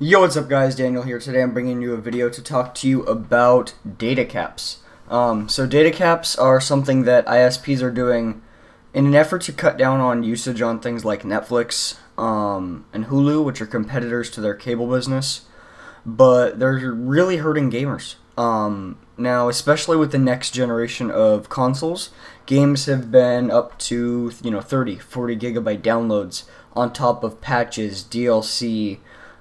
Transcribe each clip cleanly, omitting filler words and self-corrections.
Yo, what's up guys, Daniel here. Today I'm bringing you a video to talk to you about data caps. So data caps are something that ISPs are doing in an effort to cut down on usage on things like Netflix and Hulu, which are competitors to their cable business, but they're really hurting gamers. Now, especially with the next generation of consoles, games have been up to 30, 40 gigabyte downloads on top of patches, DLC,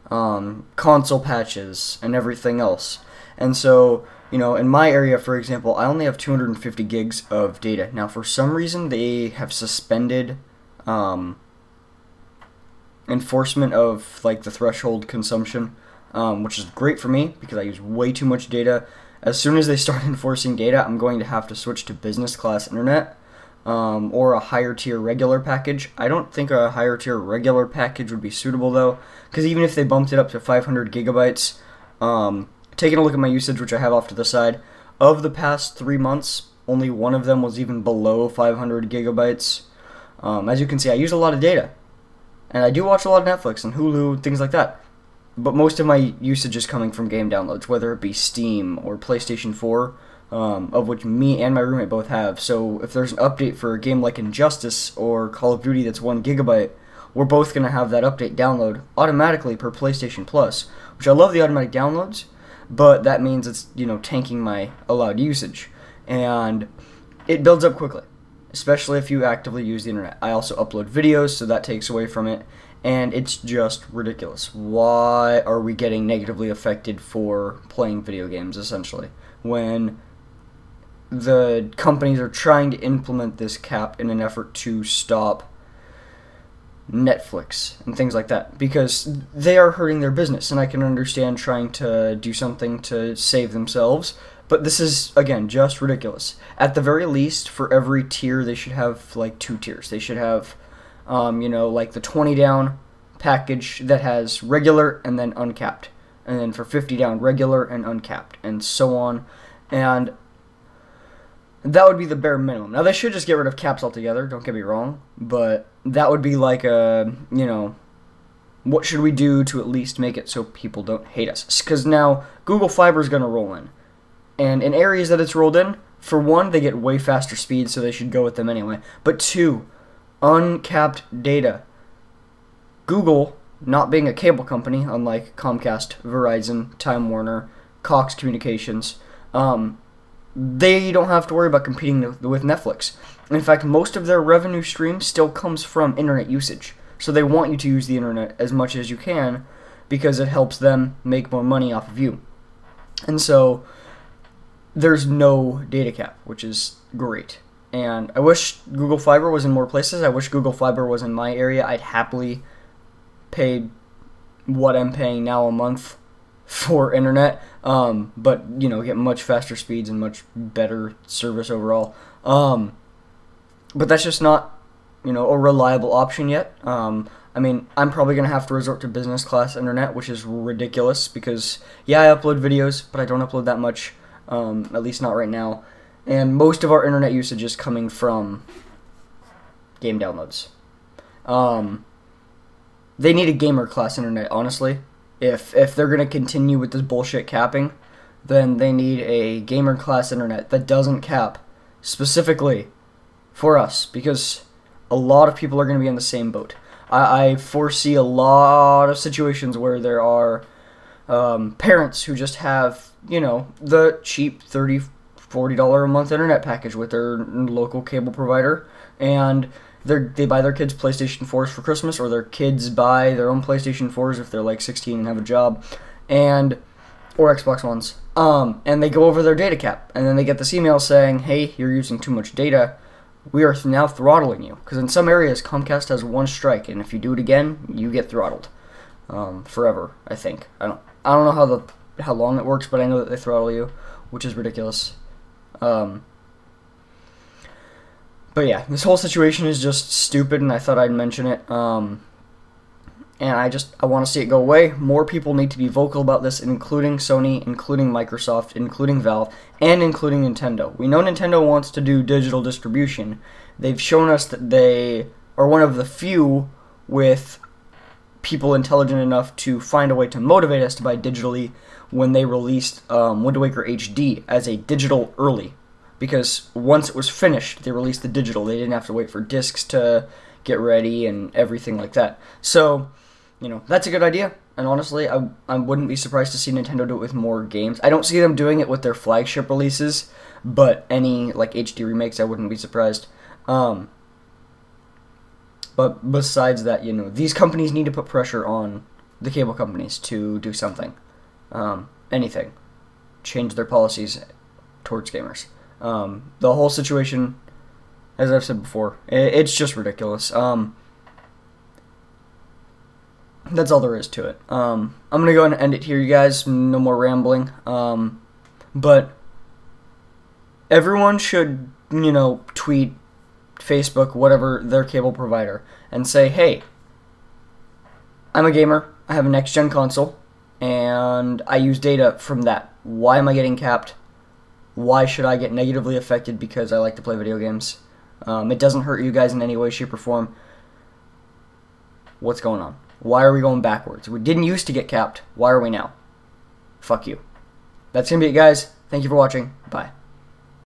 console patches, and everything else. And so, in my area, for example, I only have 250 gigs of data. Now, for some reason, they have suspended enforcement of the threshold consumption, which is great for me because I use way too much data. As soon as they start enforcing data, I'm going to have to switch to business class internet or a higher tier regular package. I don't think a higher tier regular package would be suitable though, because even if they bumped it up to 500 gigabytes, taking a look at my usage, which I have off to the side, of the past 3 months, only one of them was even below 500 gigabytes. As you can see, I use a lot of data, and I do watch a lot of Netflix and Hulu, things like that. But most of my usage is coming from game downloads, whether it be Steam or PlayStation 4, of which me and my roommate both have. So if there's an update for a game like Injustice or Call of Duty that's 1 gigabyte, we're both going to have that update download automatically per PlayStation Plus, which I love the automatic downloads, but that means it's, tanking my allowed usage. And it builds up quickly, especially if you actively use the internet. I also upload videos, so that takes away from it. And it's just ridiculous. Why are we getting negatively affected for playing video games, essentially, when the companies are trying to implement this cap in an effort to stop Netflix and things like that? Because they are hurting their business, and I can understand trying to do something to save themselves, but this is, again, just ridiculous. At the very least, for every tier, they should have, 2 tiers. They should have the 20 down package that has regular and then uncapped. And then for 50 down, regular and uncapped, and so on. And that would be the bare minimum. Now, they should just get rid of caps altogether, don't get me wrong, but that would be like a, what should we do to at least make it so people don't hate us? Because now, Google Fiber is going to roll in. And in areas that it's rolled in, for one, they get way faster speeds, so they should go with them anyway. But two, uncapped data. Google, not being a cable company, unlike Comcast, Verizon, Time Warner, Cox Communications, they don't have to worry about competing with Netflix. In fact, most of their revenue stream still comes from internet usage. So they want you to use the internet as much as you can because it helps them make more money off of you. And so there's no data cap, which is great. And I wish Google Fiber was in more places. I wish Google Fiber was in my area. I'd happily pay what I'm paying now a month for internet, but get much faster speeds and much better service overall. But that's just not a reliable option yet. I'm probably gonna have to resort to business class internet, which is ridiculous because yeah, I upload videos, but I don't upload that much, at least not right now. And most of our internet usage is coming from game downloads. They need a gamer class internet, honestly. If they're going to continue with this bullshit capping, then they need a gamer class internet that doesn't cap specifically for us, because a lot of people are going to be in the same boat. I foresee a lot of situations where there are parents who just have, the cheap $30-$40 a month internet package with their local cable provider, and they buy their kids PlayStation 4s for Christmas, or their kids buy their own PlayStation 4s if they're like 16 and have a job, or Xbox Ones, and they go over their data cap, and then they get this email saying, hey, you're using too much data, we are now throttling you, because in some areas Comcast has 1 strike, and if you do it again, you get throttled forever. I think I don't know how long it works, but I know that they throttle you, which is ridiculous. But yeah, this whole situation is just stupid, and I thought I'd mention it. And I want to see it go away. More people need to be vocal about this, including Sony, including Microsoft, including Valve, and including Nintendo. We know Nintendo wants to do digital distribution. They've shown us that they are one of the few with people intelligent enough to find a way to motivate us to buy digitally when they released Wind Waker HD as a digital early. Because once it was finished, they released the digital. They didn't have to wait for discs to get ready and everything like that. So, you know, that's a good idea. And honestly, I wouldn't be surprised to see Nintendo do it with more games. I don't see them doing it with their flagship releases, but any like HD remakes, I wouldn't be surprised. But besides that, you know, these companies need to put pressure on the cable companies to do something. Anything. Change their policies towards gamers. The whole situation, as I've said before, it's just ridiculous. That's all there is to it. I'm going to go ahead and end it here, you guys. No more rambling. But everyone should, you know, tweet, Facebook, whatever, their cable provider, and say, hey, I'm a gamer, I have a next-gen console, and I use data from that. Why am I getting capped? Why should I get negatively affected because I like to play video games? It doesn't hurt you guys in any way, shape, or form. What's going on? Why are we going backwards? We didn't used to get capped. Why are we now? Fuck you. That's going to be it, guys. Thank you for watching. Bye.